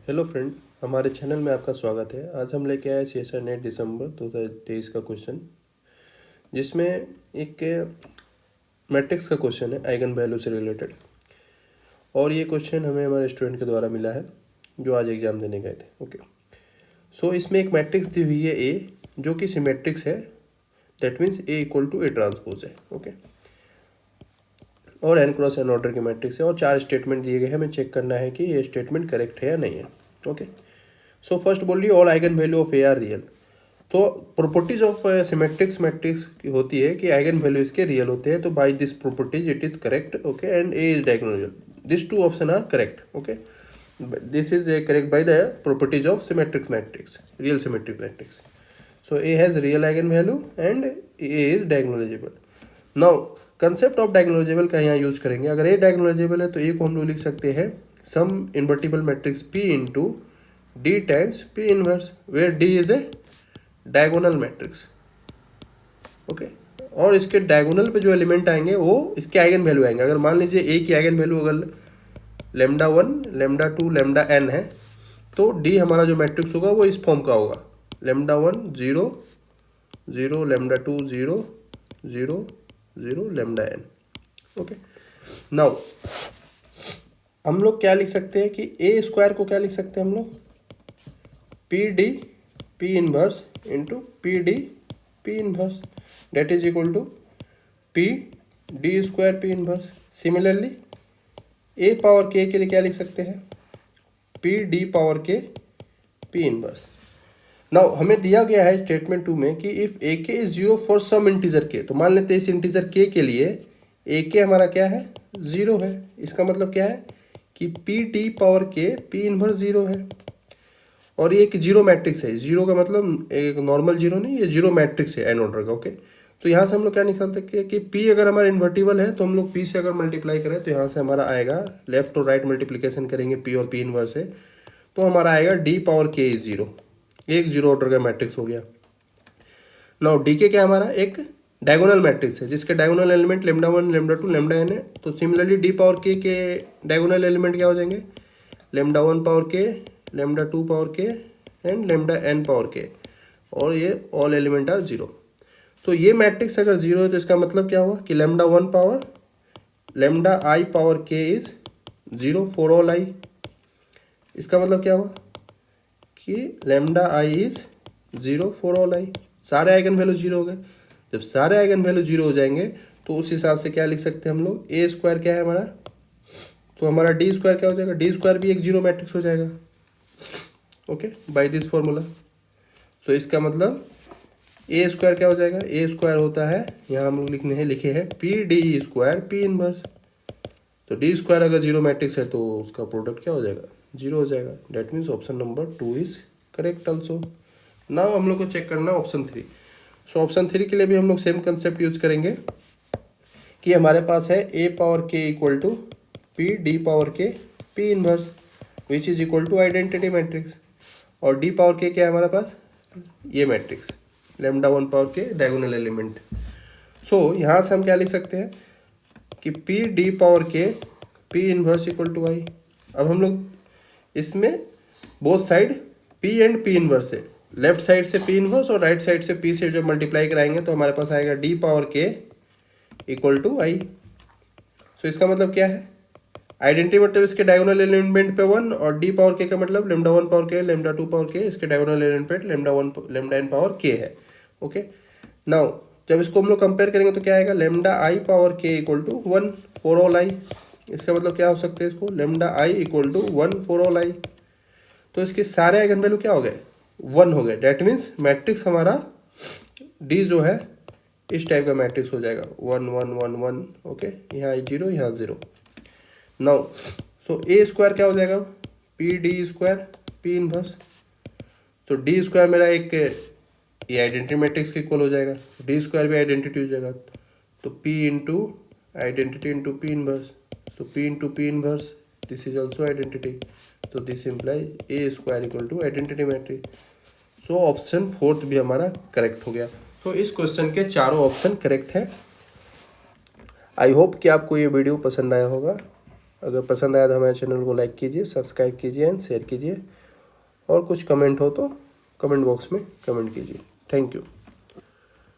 Hello friend, हमारे channel में आपका स्वागत है। आज हम लेके आए CSIR नेट दिसंबर 2023 का क्वेश्चन, जिसमें एक मैट्रिक्स का क्वेश्चन है आइगन वैल्यू से रिलेटेड। और ये क्वेश्चन हमें हमारे स्टूडेंट के द्वारा मिला है जो आज एग्ज़ाम देने गए थे। ओके, सो इसमें एक मैट्रिक्स दी हुई है ए, जो कि सिमेट्रिक्स है। That means A equal to A transpose है। ओके, और n क्रॉस n ऑर्डर की मैट्रिक्स है और 4 स्टेटमेंट दिए गए हैं। हमें चेक करना है कि ये स्टेटमेंट करेक्ट है या नहीं है। ओके, सो फर्स्ट बोल रही है all eigen value of A R real. तो प्रॉपर्टीज ऑफ सिमेट्रिक्स मैट्रिक्स की होती है कि आइगन वैल्यू इसके रियल होते हैं। तो by this properties it is correct. Okay, and A is diagonal. This two option are correct. Okay, this is correct by the properties of symmetric matrix, real symmetric matrix. So A has real eigenvalue and A is diagonalizable. Now concept of diagonalisable का यहाँ use करेंगे। अगर A diagonalisable है तो A को हम लोग लिख सकते हैं some invertible matrix P into D times P inverse, where D is a diagonal matrix. Okay, और इसके डायगोनल पे जो एलिमेंट आएंगे वो इसके आइगन वैल्यू आएंगे। अगर मान लीजिए A की आइगन वैल्यू अगर लेमडा 1, लेमडा 2, लेमडा n है, तो D हमारा जो मैट्रिक्स होगा वो इस फॉर्म का होगा। Lambda 1 0 0, lambda 2 0 0 0, lambda n। Okay, now हम लोग क्या लिख सकते हैं कि ए स्क्वायर को क्या लिख सकते हैं हम लोग, P D P inverse into P D P inverse, that is equal to P D square P inverse. Similarly A power के लिए क्या लिख सकते हैं, पी डी पावर के पी इनवर्स। नाउ हमें दिया गया है स्टेटमेंट 2 में कि if A K is zero for some integer K, तो मान लेते हैं इस इंटीजर के लिए ए के हमारा क्या है, जीरो है। इसका मतलब क्या है कि पी टी पावर के पी इनवर्स जीरो है। और ये एक जीरो मैट्रिक्स है। जीरो का मतलब एक नॉर्मल जीरो नहीं, ये जीरो मैट्रिक्स है एन ऑर्डर का। ओके, तो यहाँ से हम लोग क्या निकाल सकते हैं कि पी अगर हमारा इन्वर्टिबल है तो हम लोग पी से अगर मल्टीप्लाई करें तो यहाँ से हमारा आएगा, लेफ्ट और राइट मल्टीप्लीकेशन करेंगे पी और पी इनवर्स है, तो हमारा आएगा D power k is zero. एक जीरो ऑर्डर का मैट्रिक्स हो गया। नाउ डी के क्या हमारा एक डायगोनल मैट्रिक्स है, जिसके diagonal element lambda 1, lambda 2, lambda n है। तो similarly D power k diagonal element क्या हो जाएंगे, लेमडा 1 पावर के, लेमडा 2 पावर के एंड लेमडा n पावर के, और ये ऑल एलिमेंट आर जीरो। तो ये मैट्रिक्स अगर जीरो है तो इसका मतलब क्या हुआ कि lambda 1 power lambda I power k is zero for all I. इसका मतलब क्या हुआ कि lambda I is zero for all I. सारे आइगन वैल्यू जीरो हो गए। जब सारे आइगन वैल्यू जीरो हो जाएंगे तो उस हिसाब से क्या लिख सकते हैं हम लोग, ए स्क्वायर क्या है हमारा, तो हमारा डी स्क्वायर क्या हो जाएगा, डी स्क्वायर भी एक जीरो मैट्रिक्स हो जाएगा। Okay, by this formula. So इसका मतलब ए स्क्वायर क्या हो जाएगा, ए स्क्वायर होता है, यहाँ हम लोग लिखे हैं P D square P inverse. तो डी स्क्वायर अगर जीरो मैट्रिक्स है तो उसका प्रोडक्ट क्या हो जाएगा, जीरो हो जाएगा। That means option number 2 is correct also. Now हम लोग को चेक करना ऑप्शन 3। सो ऑप्शन 3 के लिए भी हम लोग सेम कंसेप्ट यूज करेंगे कि हमारे पास है A power k equal to P D power के P inverse, which is equal to identity matrix. और डी पावर के क्या है हमारे पास, ये matrix lambda 1 power k diagonal element. So यहाँ से हम क्या लिख सकते हैं कि पी डी पावर के P inverse equal to I. अब हम लोग इसमें both side p and p inverse है, लेफ्ट साइड से p इनवर्स और राइट साइड से p से जब मल्टीप्लाई कराएंगे तो हमारे पास आएगा d power k equal to I. So इसका मतलब क्या है, आइडेंटिटी मतलब इसके डायगोनल एलिमेंट पे 1 और d पावर k का मतलब lambda 1 power k, lambda 2 power k, इसके diagonal element lambda 1 lambda n power k है। ओके, नाउ जब इसको हम लोग कंपेयर करेंगे तो क्या आएगा, lambda I power k equal to 1 for all I. इसका मतलब क्या हो सकता है, इसको lambda I equal to 1 for all I. तो इसके सारे आइगन वैल्यू क्या हो गए, 1 हो गए। डेट मीन्स मैट्रिक्स हमारा डी जो है इस टाइप का मैट्रिक्स हो जाएगा, 1 1 1 1। ओके, यहाँ जीरो, यहाँ जीरो। नाउ सो ए स्क्वायर क्या हो जाएगा, P D square P inverse. तो डी स्क्वायर मेरा एक ये आइडेंटिटी मैट्रिक्स के इक्वल हो जाएगा, डी स्क्वायर भी आइडेंटिटी हो जाएगा। तो P into identity into P inverse, so P into P inverse, this is also identity. तो this implies A square equal to identity matrix. So option 4 भी हमारा करेक्ट हो गया। तो इस क्वेश्चन के चारों ऑप्शन करेक्ट है। आई होप कि आपको ये वीडियो पसंद आया होगा। अगर पसंद आया तो हमारे चैनल को लाइक कीजिए, सब्सक्राइब कीजिए एंड शेयर कीजिए, और कुछ कमेंट हो तो कमेंट बॉक्स में कमेंट कीजिए। Thank you.